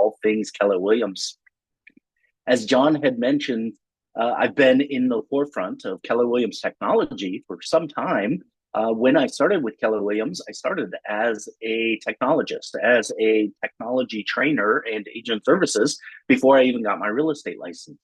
all things Keller Williams. As John had mentioned, I've been in the forefront of Keller Williams technology for some time. When I started with Keller Williams, I started as a technologist, as a technology trainer and agent services before I even got my real estate license.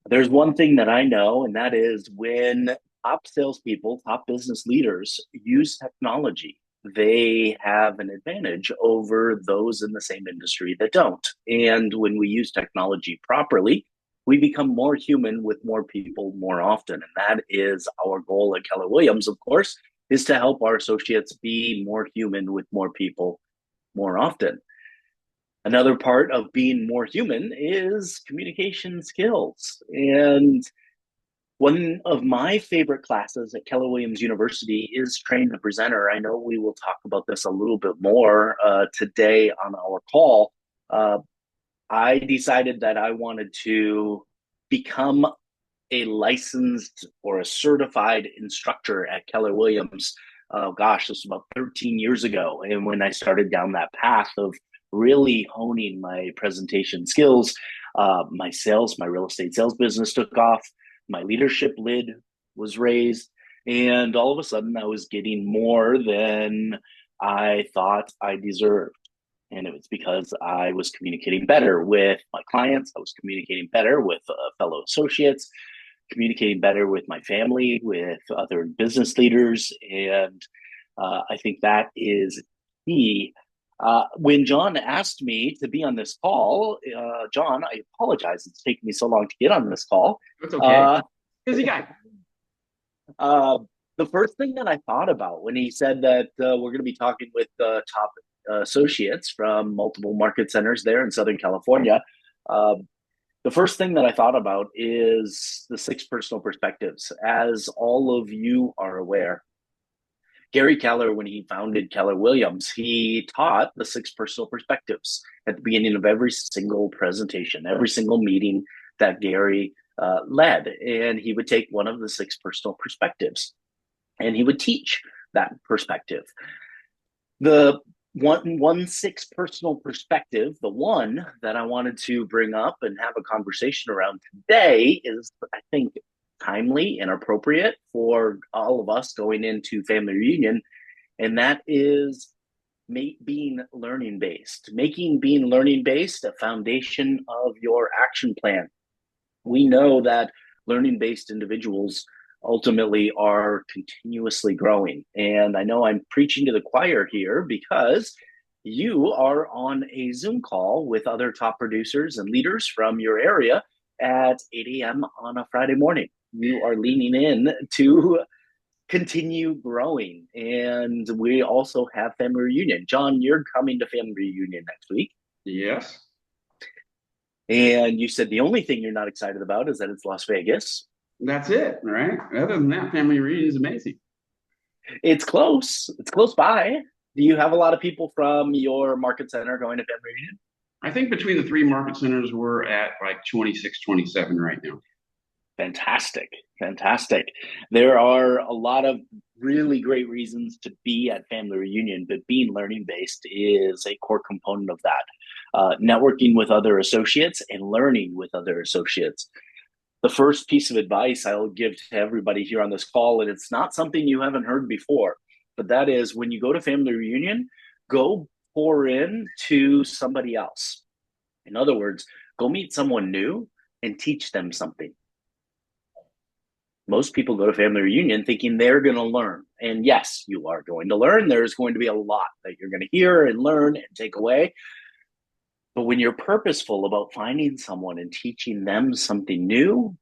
There's one thing that I know, and that is when top salespeople, top business leaders use technology, they have an advantage over those in the same industry that don't. And when we use technology properly, we become more human with more people more often. And that is our goal at Keller Williams, of course, is to help our associates be more human with more people more often. Another part of being more human is communication skills. And one of my favorite classes at Keller Williams University is Train the Presenter. I know we will talk about this a little bit more today on our call. I decided that I wanted to become a licensed or a certified instructor at Keller Williams. Oh gosh, this was about 13 years ago. And when I started down that path of really honing my presentation skills, my real estate sales business took off. My leadership lid was raised. And all of a sudden, I was getting more than I thought I deserved. And it was because I was communicating better with my clients. I was communicating better with fellow associates, communicating better with my family, with other business leaders. And I think that is key. When John asked me to be on this call, John, I apologize. It's taken me so long to get on this call. It's okay. Uh, Busy guy. the first thing that I thought about when he said that we're going to be talking with top associates from multiple market centers there in Southern California, uh, the first thing that I thought about is the six personal perspectives. As all of you are aware, Gary Keller, when he founded Keller Williams, he taught the six personal perspectives at the beginning of every single presentation, every single meeting that Gary led. And he would take one of the six personal perspectives and he would teach that perspective. The one six personal perspective, the one that I wanted to bring up and have a conversation around today is, I think, timely and appropriate for all of us going into family reunion, and that is being learning based, making being learning based a foundation of your action plan. We know that learning based individuals ultimately are continuously growing. And I know I'm preaching to the choir here because you are on a Zoom call with other top producers and leaders from your area at 8 a.m. on a Friday morning. You are leaning in to continue growing. And we also have family reunion. John, you're coming to family reunion next week. Yes. And you said the only thing you're not excited about is that it's Las Vegas. That's it, right? Other than that, family reunion is amazing. It's close. It's close by. Do you have a lot of people from your market center going to family reunion? I think between the three market centers, we're at like 26, 27 right now. Fantastic. Fantastic. There are a lot of really great reasons to be at family reunion, but being learning based is a core component of that. Networking with other associates and learning with other associates. The first piece of advice I'll give to everybody here on this call, and it's not something you haven't heard before, but that is when you go to family reunion, go pour in to somebody else. In other words, go meet someone new and teach them something. Most people go to family reunion thinking they're going to learn. And yes, you are going to learn. There's going to be a lot that you're going to hear and learn and take away. But when you're purposeful about finding someone and teaching them something new,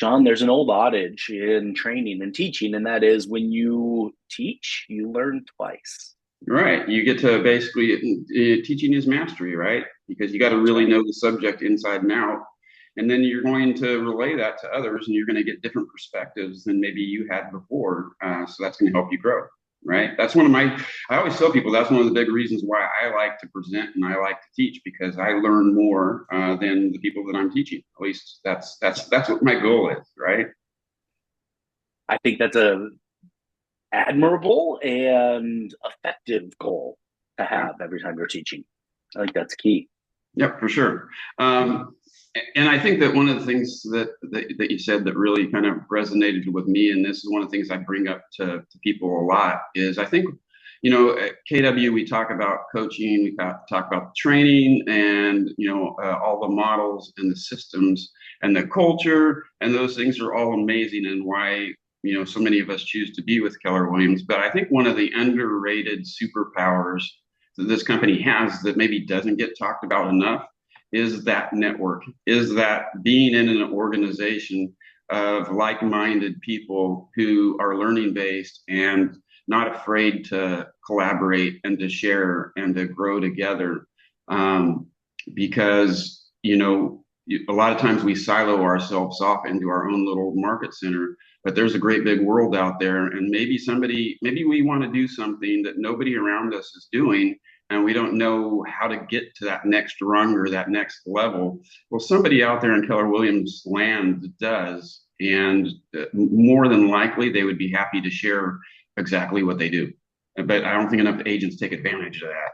John, there's an old adage in training and teaching, and that is when you teach, you learn twice. Right. You get to basically teaching is mastery, right? Because you got to That's really right. know the subject inside and out. And then you're going to relay that to others and you're going to get different perspectives than maybe you had before. So that's going to help you grow, right? That's one of my, I always tell people that's one of the big reasons why I like to present and I like to teach because I learn more than the people that I'm teaching. At least that's what my goal is, right? I think that's a admirable and effective goal to Yeah. have every time you're teaching. I think that's key. Yep, for sure. And I think that one of the things that you said that really kind of resonated with me, and this is one of the things I bring up to people a lot, is I think, at KW, we talk about coaching, we talk about training and, all the models and the systems and the culture, and those things are all amazing and why, so many of us choose to be with Keller Williams. But I think one of the underrated superpowers that this company has that maybe doesn't get talked about enough is that network, is that being in an organization of like-minded people who are learning based and not afraid to collaborate and to share and to grow together. Because, a lot of times we silo ourselves off into our own little market center, but there's a great big world out there. And maybe we want to do something that nobody around us is doing, and we don't know how to get to that next rung or that next level. Well, somebody out there in Keller Williams land does, and more than likely they would be happy to share exactly what they do. But I don't think enough agents take advantage of that.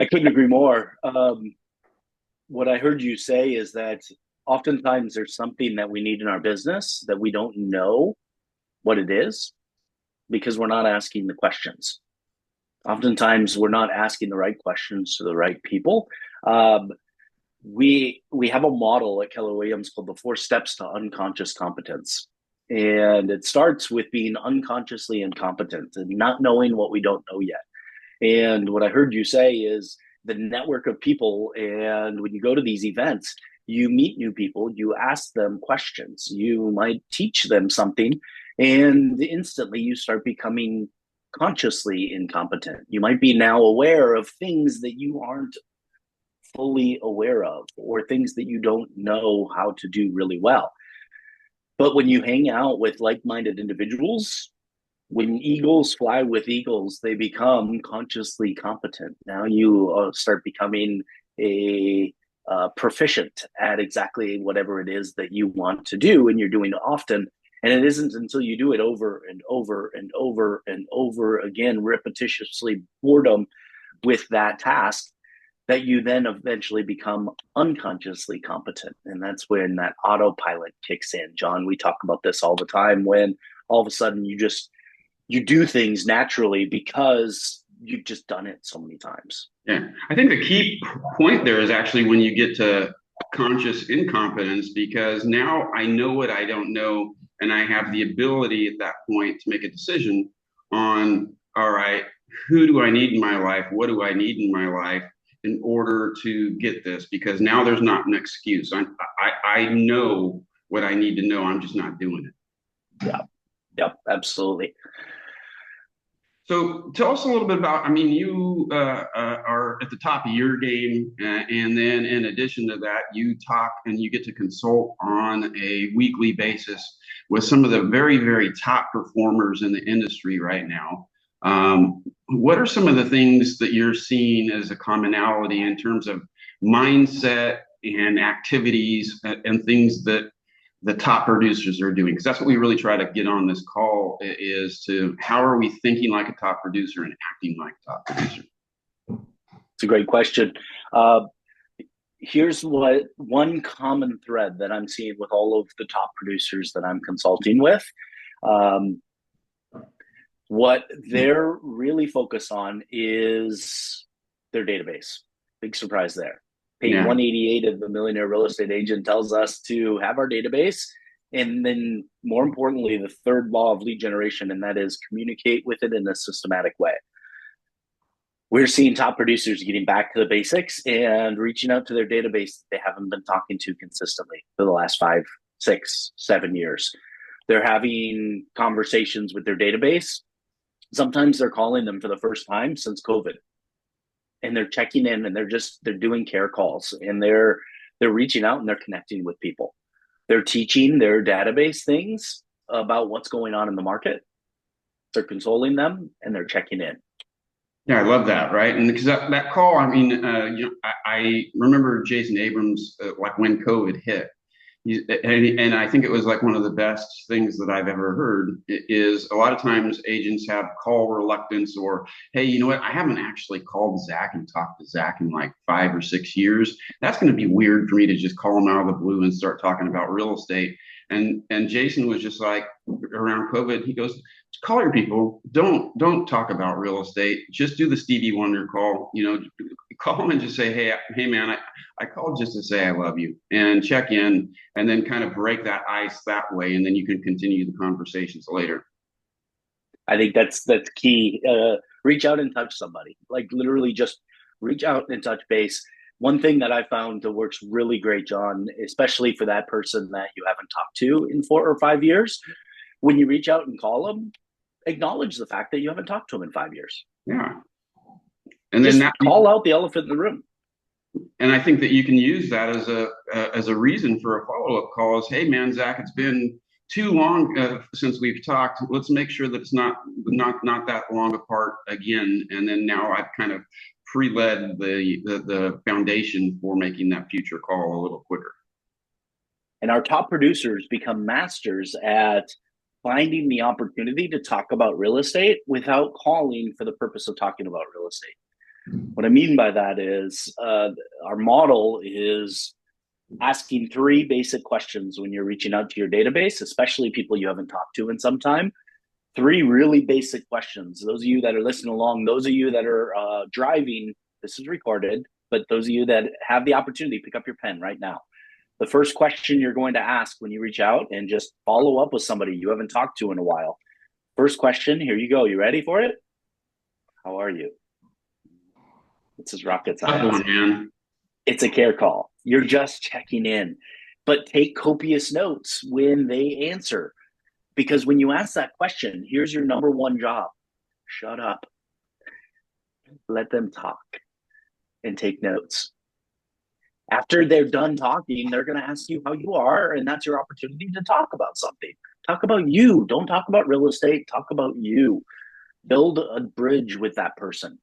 I couldn't agree more. What I heard you say is that oftentimes there's something that we need in our business that we don't know what it is because we're not asking the questions. Oftentimes we're not asking the right questions to the right people. We have a model at Keller Williams called the 4 steps to unconscious competence. And it starts with being unconsciously incompetent and not knowing what we don't know yet. And what I heard you say is the network of people. And when you go to these events, you meet new people, you ask them questions, you might teach them something, and instantly you start becoming consciously incompetent. You might be now aware of things that you aren't fully aware of, or things that you don't know how to do really well. But when you hang out with like-minded individuals, when eagles fly with eagles, they become consciously competent. Now you start becoming a proficient at exactly whatever it is that you want to do, and you're doing it often. And it isn't until you do it over and over and over and over again, repetitiously boredom with that task, that you then eventually become unconsciously competent. And that's when that autopilot kicks in. John, we talk about this all the time, when all of a sudden you do things naturally because you've just done it so many times. Yeah, I think the key point there is actually when you get to conscious incompetence, because now I know what I don't know, and I have the ability at that point to make a decision on, all right, who do I need in my life? What do I need in my life in order to get this? Because now there's not an excuse. I know what I need to know. I'm just not doing it. Yeah, yep, absolutely. So tell us a little bit about, I mean, you are at the top of your game, and then in addition to that, you talk and you get to consult on a weekly basis with some of the very, very top performers in the industry right now. What are some of the things that you're seeing as a commonality in terms of mindset and activities and things that the top producers are doing? Because that's what we really try to get on this call, is to how are we thinking like a top producer and acting like a top producer? It's a great question. Here's what one common thread that I'm seeing with all of the top producers that I'm consulting with. What they're really focused on is their database. Big surprise there. Page 188 of the Millionaire Real Estate Agent tells us to have our database. And then more importantly, the third law of lead generation, and that is communicate with it in a systematic way. We're seeing top producers getting back to the basics and reaching out to their database that they haven't been talking to consistently for the last 5, 6, 7 years. They're having conversations with their database. Sometimes they're calling them for the first time since COVID. And they're checking in, and they're doing care calls, and they're reaching out and they're connecting with people. They're teaching their database things about what's going on in the market. They're consoling them, and they're checking in. Yeah, I love that, right? And because that call, I mean, I remember Jason Abrams, like when COVID hit, And I think it was like one of the best things that I've ever heard is a lot of times agents have call reluctance or, hey, you know what? I haven't actually called Zach and talked to Zach in like 5 or 6 years. That's going to be weird for me to just call him out of the blue and start talking about real estate. And Jason was just like around COVID, he goes, call your people. Don't talk about real estate. Just do the Stevie Wonder call. Call them and just say, hey man, I called just to say I love you and check in and then kind of break that ice that way. And then you can continue the conversations later. I think that's key. Reach out and touch somebody. Like literally just reach out and touch base. One thing that I found that works really great, John, especially for that person that you haven't talked to in 4 or 5 years, when you reach out and call them, acknowledge the fact that you haven't talked to them in 5 years. Yeah. And just then that, call out the elephant in the room. And I think that you can use that as a reason for a follow-up call is, hey man, Zach, it's been too long since we've talked. Let's make sure that it's not that long apart again. And then now I've kind of pre-led the foundation for making that future call a little quicker. And our top producers become masters at finding the opportunity to talk about real estate without calling for the purpose of talking about real estate. What I mean by that is our model is asking 3 basic questions when you're reaching out to your database, especially people you haven't talked to in some time. 3 really basic questions. Those of you that are listening along, those of you that are driving, this is recorded, but those of you that have the opportunity, pick up your pen right now. The first question you're going to ask when you reach out and just follow up with somebody you haven't talked to in a while. First question, here you go. You ready for it? How are you? This is rocket science. It's a care call. You're just checking in, but take copious notes when they answer. Because when you ask that question, here's your number 1 job. Shut up. Let them talk and take notes. After they're done talking, they're going to ask you how you are, and that's your opportunity to talk about something. Talk about you. Don't talk about real estate. Talk about you. Build a bridge with that person.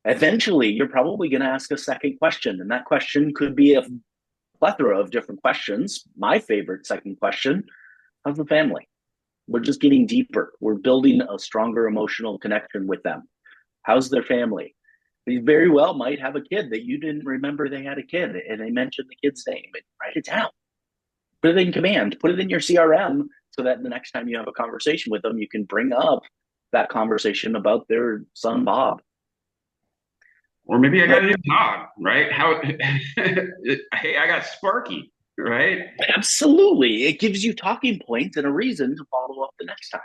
Eventually, you're probably going to ask a second question, and that question could be a plethora of different questions. My favorite second question, how's the family? We're just getting deeper. We're building a stronger emotional connection with them. How's their family? They very well might have a kid that you didn't remember they had a kid, and they mentioned the kid's name. And write it down. Put it in command. Put it in your CRM so that the next time you have a conversation with them, you can bring up that conversation about their son, Bob. Or maybe I got a new dog, right? Hey, I got Sparky, right? Absolutely. It gives you talking points and a reason to follow up the next time.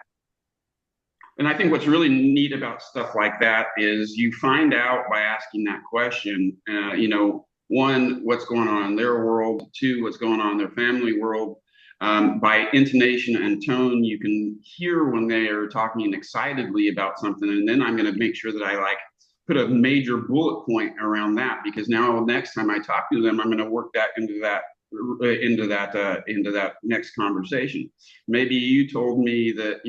And I think what's really neat about stuff like that is you find out by asking that question, 1, what's going on in their world, 2, what's going on in their family world. By intonation and tone, you can hear when they are talking excitedly about something. And then I'm going to make sure that I put a major bullet point around that, because now next time I talk to them, I'm going to work that into that next conversation. Maybe you told me that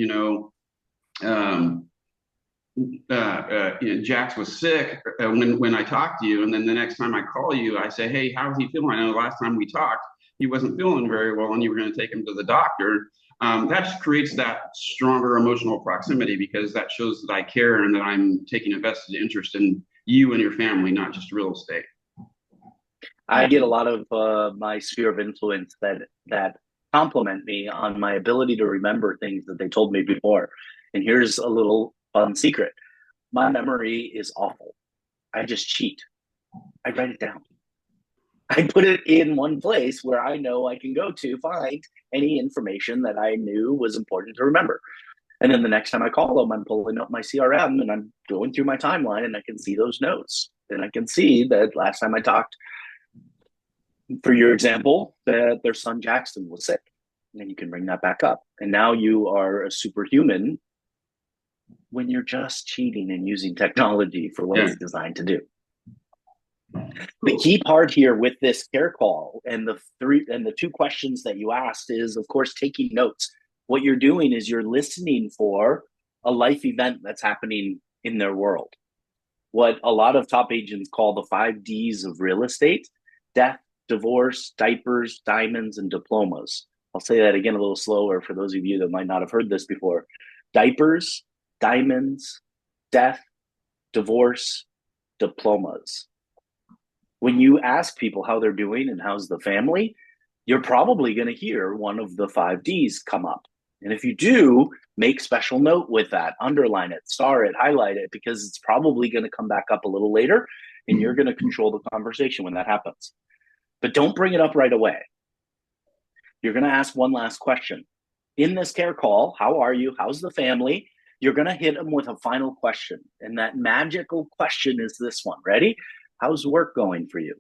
Jax was sick when I talked to you, and then the next time I call you, I say, hey, how's he feeling? I know the last time we talked, he wasn't feeling very well, and you were going to take him to the doctor. That just creates that stronger emotional proximity, because that shows that I care and that I'm taking a vested interest in you and your family, not just real estate. I get a lot of my sphere of influence that compliment me on my ability to remember things that they told me before. And here's a little fun secret. My memory is awful. I just cheat. I write it down. I put it in one place where I know I can go to find any information that I knew was important to remember. And then the next time I call them, I'm pulling up my CRM and I'm going through my timeline, and I can see those notes. And I can see that last time I talked, for your example, that their son Jackson was sick. And then you can bring that back up. And now you are a superhuman when you're just cheating and using technology for what it's designed to do. The key part here with this care call and the 2 questions that you asked is, of course, taking notes. What you're doing is you're listening for a life event that's happening in their world. What a lot of top agents call the 5 Ds of real estate: death, divorce, diapers, diamonds, and diplomas. I'll say that again a little slower for those of you that might not have heard this before. Diapers, diamonds, death, divorce, diplomas. When you ask people how they're doing and how's the family, you're probably going to hear one of the 5Ds come up. And if you do, make special note with that, underline it, star it, highlight it, because it's probably going to come back up a little later and you're going to control the conversation when that happens. But don't bring it up right away. You're going to ask one last question. In this care call, how are you? How's the family? You're going to hit them with a final question. And that magical question is this one. Ready? How's work going for you?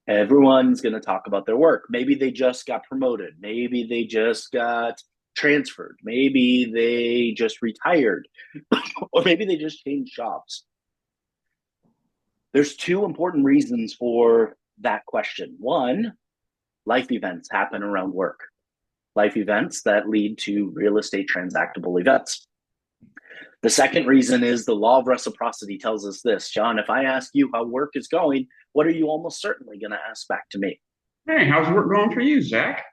Everyone's going to talk about their work. Maybe they just got promoted. Maybe they just got transferred. Maybe they just retired. Or maybe they just changed jobs. There's two important reasons for that question. One, life events happen around work. Life events that lead to real estate transactable events. The second reason is the law of reciprocity tells us this. John, if I ask you how work is going, what are you almost certainly going to ask back to me? Hey, how's work going for you, Zach?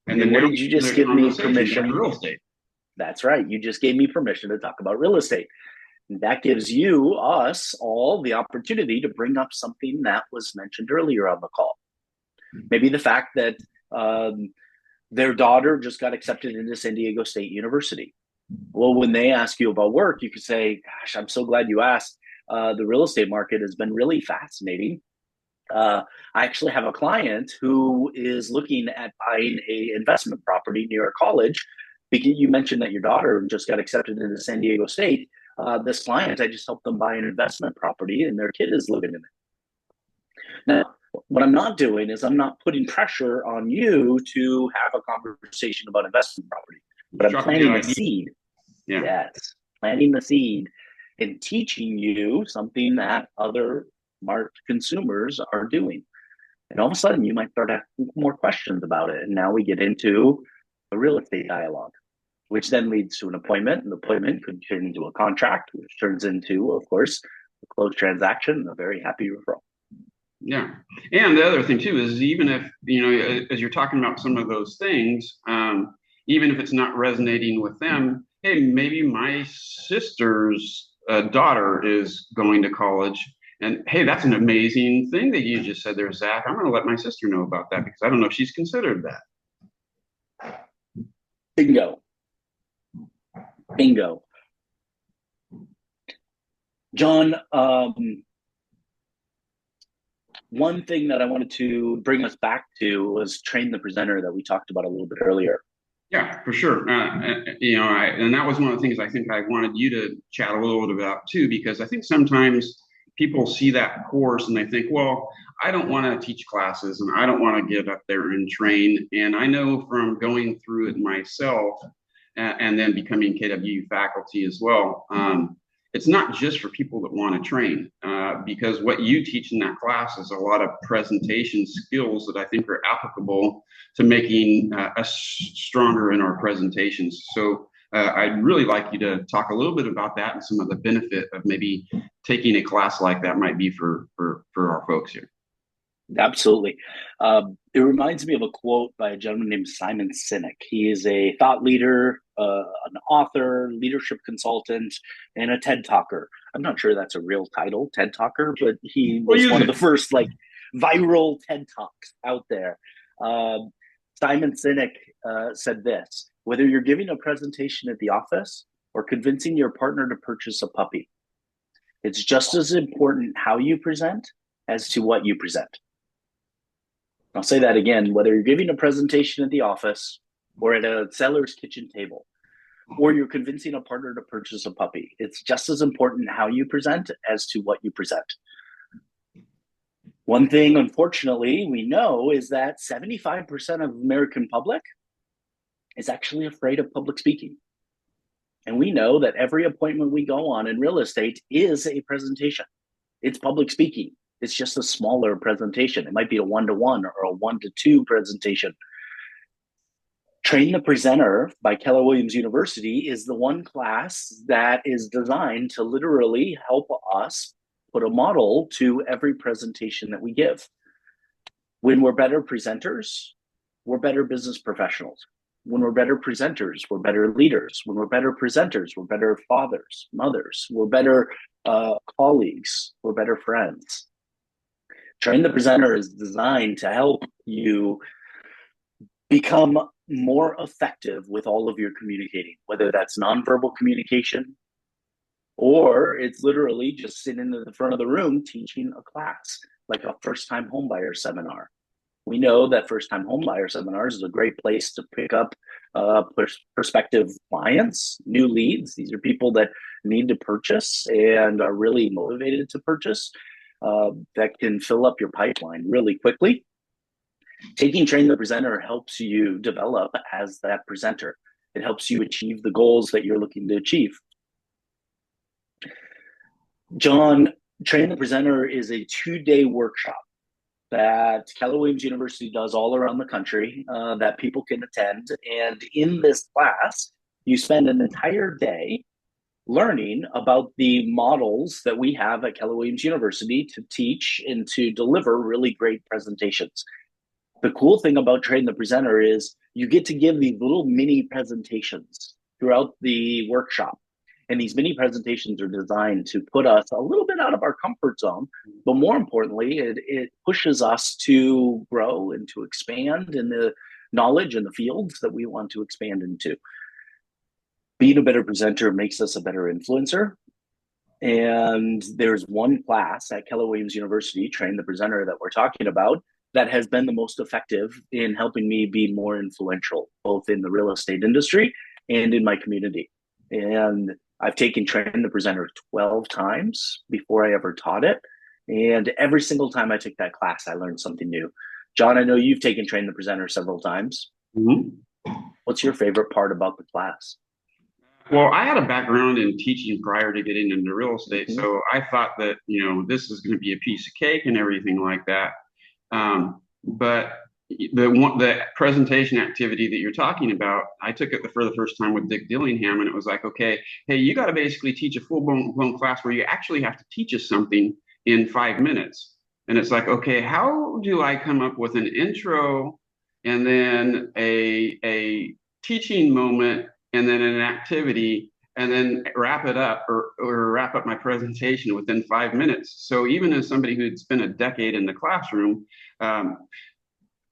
And then what did you just give me permission? Real estate. That's right. You just gave me permission to talk about real estate. And that gives you, us, all the opportunity to bring up something that was mentioned earlier on the call. Maybe the fact that their daughter just got accepted into San Diego State University. Well, when they ask you about work, you could say, gosh, I'm so glad you asked. The real estate market has been really fascinating. I actually have a client who is looking at buying an investment property near a college. Because you mentioned that your daughter just got accepted into San Diego State. This client, I just helped them buy an investment property and their kid is living in it. Now, what I'm not doing is I'm not putting pressure on you to have a conversation about investment property, but I'm planting the seed. Yeah. Yes, planting the seed and teaching you something that other smart consumers are doing. And all of a sudden, you might start asking more questions about it. And now we get into a real estate dialogue, which then leads to an appointment. And the appointment could turn into a contract, which turns into, of course, a closed transaction and a very happy referral. Yeah. And the other thing, too, is even if, as you're talking about some of those things, even if it's not resonating with them, hey, maybe my sister's daughter is going to college. And hey, that's an amazing thing that you just said there, Zach. I'm going to let my sister know about that because I don't know if she's considered that. Bingo. Bingo. John, one thing that I wanted to bring us back to was train the presenter that we talked about a little bit earlier. Yeah, for sure. And that was one of the things I think I wanted you to chat a little bit about too, because I think sometimes people see that course and they think, well, I don't want to teach classes and I don't want to get up there and train. And I know from going through it myself and then becoming KW faculty as well, it's not just for people that want to train, because what you teach in that class is a lot of presentation skills that I think are applicable to making us stronger in our presentations. So I'd really like you to talk a little bit about that and some of the benefit of maybe taking a class like that might be for our folks here. Absolutely. It reminds me of a quote by a gentleman named Simon Sinek. He is a thought leader, an author, leadership consultant, and a TED Talker. I'm not sure that's a real title, TED Talker, but he was one of the first viral TED Talks out there. Simon Sinek said this: whether you're giving a presentation at the office or convincing your partner to purchase a puppy, it's just as important how you present as to what you present. I'll say that again, whether you're giving a presentation at the office or at a seller's kitchen table, or you're convincing a partner to purchase a puppy, it's just as important how you present as to what you present. One thing, unfortunately, we know is that 75% of American public is actually afraid of public speaking. And we know that every appointment we go on in real estate is a presentation. It's public speaking. It's just a smaller presentation. It might be a 1-to-1 or a 1-to-2 presentation. Train the Presenter by Keller Williams University is the one class that is designed to literally help us put a model to every presentation that we give. When we're better presenters, we're better business professionals. When we're better presenters, we're better leaders. When we're better presenters, we're better fathers, mothers. We're better colleagues. We're better friends. Train the Presenter is designed to help you become more effective with all of your communicating, whether that's nonverbal communication or it's literally just sitting in the front of the room teaching a class, like a first-time homebuyer seminar. We know that first-time homebuyer seminars is a great place to pick up prospective clients, new leads. These are people that need to purchase and are really motivated to purchase. That can fill up your pipeline really quickly. Taking Train the Presenter helps you develop as that presenter. It helps you achieve the goals that you're looking to achieve. John, Train the Presenter is a 2-day workshop that Keller Williams University does all around the country that people can attend. And in this class, you spend an entire day learning about the models that we have at Keller Williams University to teach and to deliver really great presentations. The cool thing about Train the Presenter is you get to give these little mini presentations throughout the workshop. And these mini presentations are designed to put us a little bit out of our comfort zone, but more importantly, it pushes us to grow and to expand in the knowledge and the fields that we want to expand into. Being a better presenter makes us a better influencer. And there's one class at Keller Williams University, Train the Presenter, that we're talking about that has been the most effective in helping me be more influential, both in the real estate industry and in my community. And I've taken Train the Presenter 12 times before I ever taught it. And every single time I took that class, I learned something new. John, I know you've taken Train the Presenter several times. Mm-hmm. What's your favorite part about the class? Well, I had a background in teaching prior to getting into real estate. Mm-hmm. So I thought that, this is going to be a piece of cake and everything like that. But the presentation activity that you're talking about, I took it for the first time with Dick Dillingham, and it was like, okay, hey, you got to basically teach a full-blown class where you actually have to teach us something in 5 minutes. And it's like, okay, how do I come up with an intro and then a teaching moment and then an activity and then wrap it up or wrap up my presentation within 5 minutes? So even as somebody who'd spent a decade in the classroom,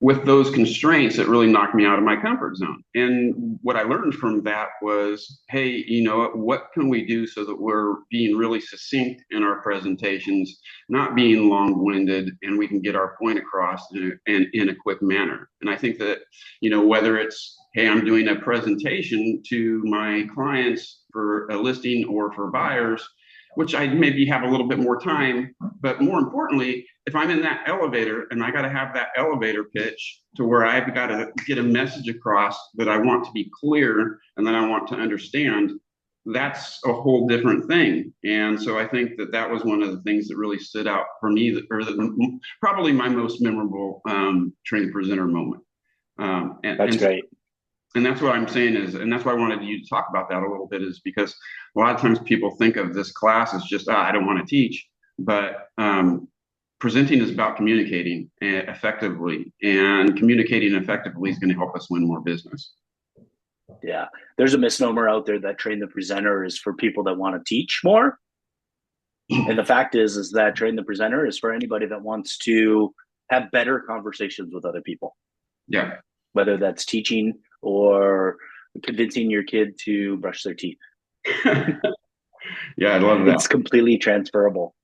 with those constraints, it really knocked me out of my comfort zone. And what I learned from that was, hey, what can we do so that we're being really succinct in our presentations, not being long-winded, and we can get our point across in a quick manner. And I think that, whether it's, hey, I'm doing a presentation to my clients for a listing or for buyers, which I maybe have a little bit more time, but more importantly, if I'm in that elevator and I got to have that elevator pitch to where I've got to get a message across that I want to be clear and that I want to understand, that's a whole different thing. And so I think that was one of the things that really stood out for me, probably my most memorable Train the Presenter moment. That's great. And that's what I'm saying and that's why I wanted you to talk about that a little bit, is because a lot of times people think of this class as just, I don't want to teach, but presenting is about communicating effectively, and communicating effectively is going to help us win more business. Yeah. There's a misnomer out there that Train the Presenter is for people that want to teach more. And the fact is that Train the Presenter is for anybody that wants to have better conversations with other people. Yeah. Whether that's teaching or convincing your kid to brush their teeth. Yeah, I love that. It's completely transferable.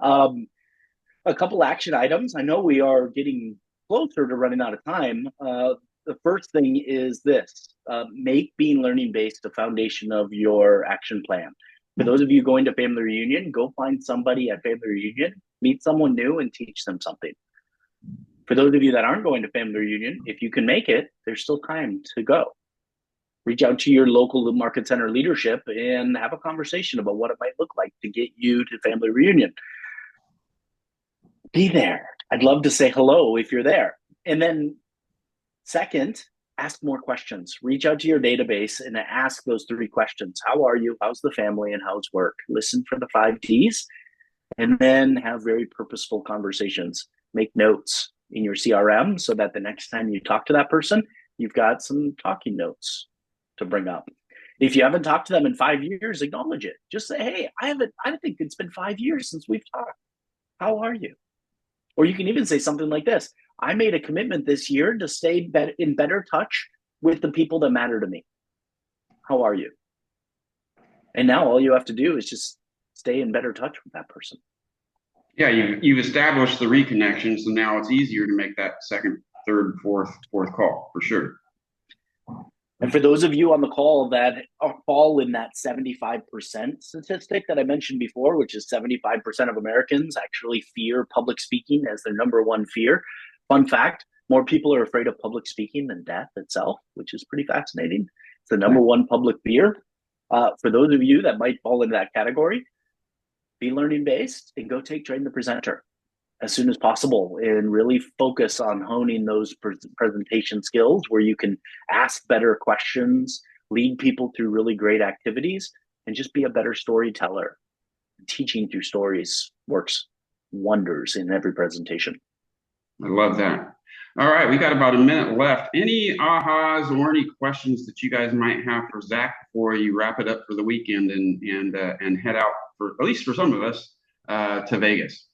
A couple action items. I know we are getting closer to running out of time. The first thing is this. Make Being Learning Based the foundation of your action plan. For those of you going to family reunion, go find somebody at family reunion, meet someone new and teach them something. For those of you that aren't going to family reunion, if you can make it, there's still time to go. Reach out to your local market center leadership and have a conversation about what it might look like to get you to family reunion. Be there. I'd love to say hello if you're there. And then second, ask more questions. Reach out to your database and ask those 3 questions. How are you? How's the family? And how's work? Listen for the 5 Ds, and then have very purposeful conversations. Make notes. in your CRM so that the next time you talk to that person, you've got some talking notes to bring up. If you haven't talked to them in 5 years, acknowledge it. Just say, hey, I think it's been 5 years since we've talked. How are you? Or you can even say something like this: I made a commitment this year to stay in better touch with the people that matter to me. How are you? And now all you have to do is just stay in better touch with that person. Yeah, you've established the reconnection, so now it's easier to make that second, third, fourth call for sure. And for those of you on the call that fall in that 75% statistic that I mentioned before, which is 75% of Americans actually fear public speaking as their number one fear. Fun fact, more people are afraid of public speaking than death itself, which is pretty fascinating. It's the number one public fear. For those of you that might fall into that category, be learning based and go take Train the Presenter as soon as possible and really focus on honing those presentation skills where you can ask better questions, lead people through really great activities, and just be a better storyteller. Teaching through stories works wonders in every presentation. I love that. All right, we got about a minute left. Any ahas or any questions that you guys might have for Zach before you wrap it up for the weekend and head out, for at least for some of us, to Vegas?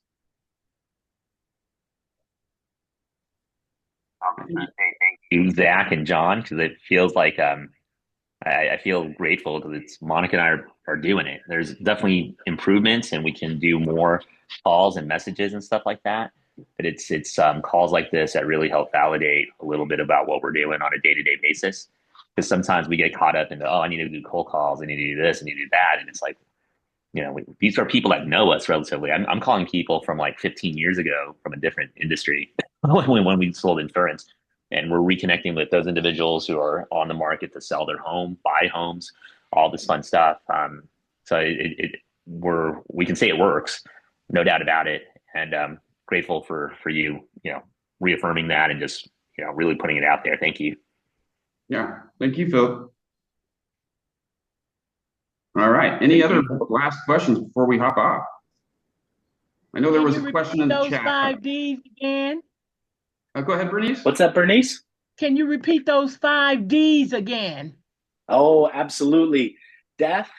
Thank you, Zach and John, because it feels like I feel grateful because it's Monica and I are doing it. There's definitely improvements, and we can do more calls and messages and stuff like that. But it's calls like this that really help validate a little bit about what we're doing on a day-to-day basis. Because sometimes we get caught up in I need to do cold calls, I need to do this, I need to do that, and it's like, these are people that know us relatively. I'm calling people from like 15 years ago from a different industry when we sold insurance, and we're reconnecting with those individuals who are on the market to sell their home, buy homes, all this fun stuff. So we can say it works, no doubt about it, and grateful for you, reaffirming that and just really putting it out there. Thank you. Yeah, thank you, Phil. All right. Any other last questions before we hop off? I know there was a question in the chat. Those 5 Ds again. Go ahead, Bernice. What's that, Bernice? Can you repeat those 5 Ds again? Oh, absolutely. Death,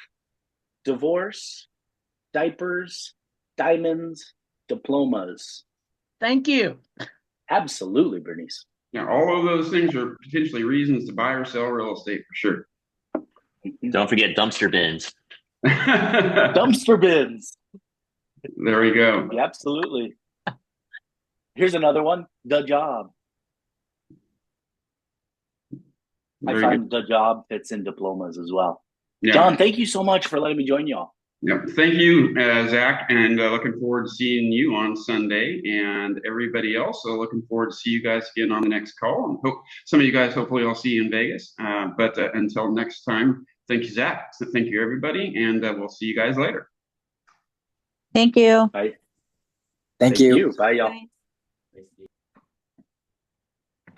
divorce, diapers, diamonds, diplomas. Thank you. Absolutely, Bernice. Yeah, all of those things are potentially reasons to buy or sell real estate for sure. Don't forget dumpster bins. Dumpster bins. There we go. Yeah, absolutely. Here's another one. The job. I find the job fits in diplomas as well. Yeah. John, thank you so much for letting me join y'all. Yeah, thank you, Zach, and looking forward to seeing you on Sunday, and everybody else. So looking forward to see you guys again on the next call, and hope some of you guys, hopefully, I'll see you in Vegas. But until next time, thank you, Zach. So thank you, everybody, and we'll see you guys later. Thank you. Bye. Thank you. Bye, y'all. Bye.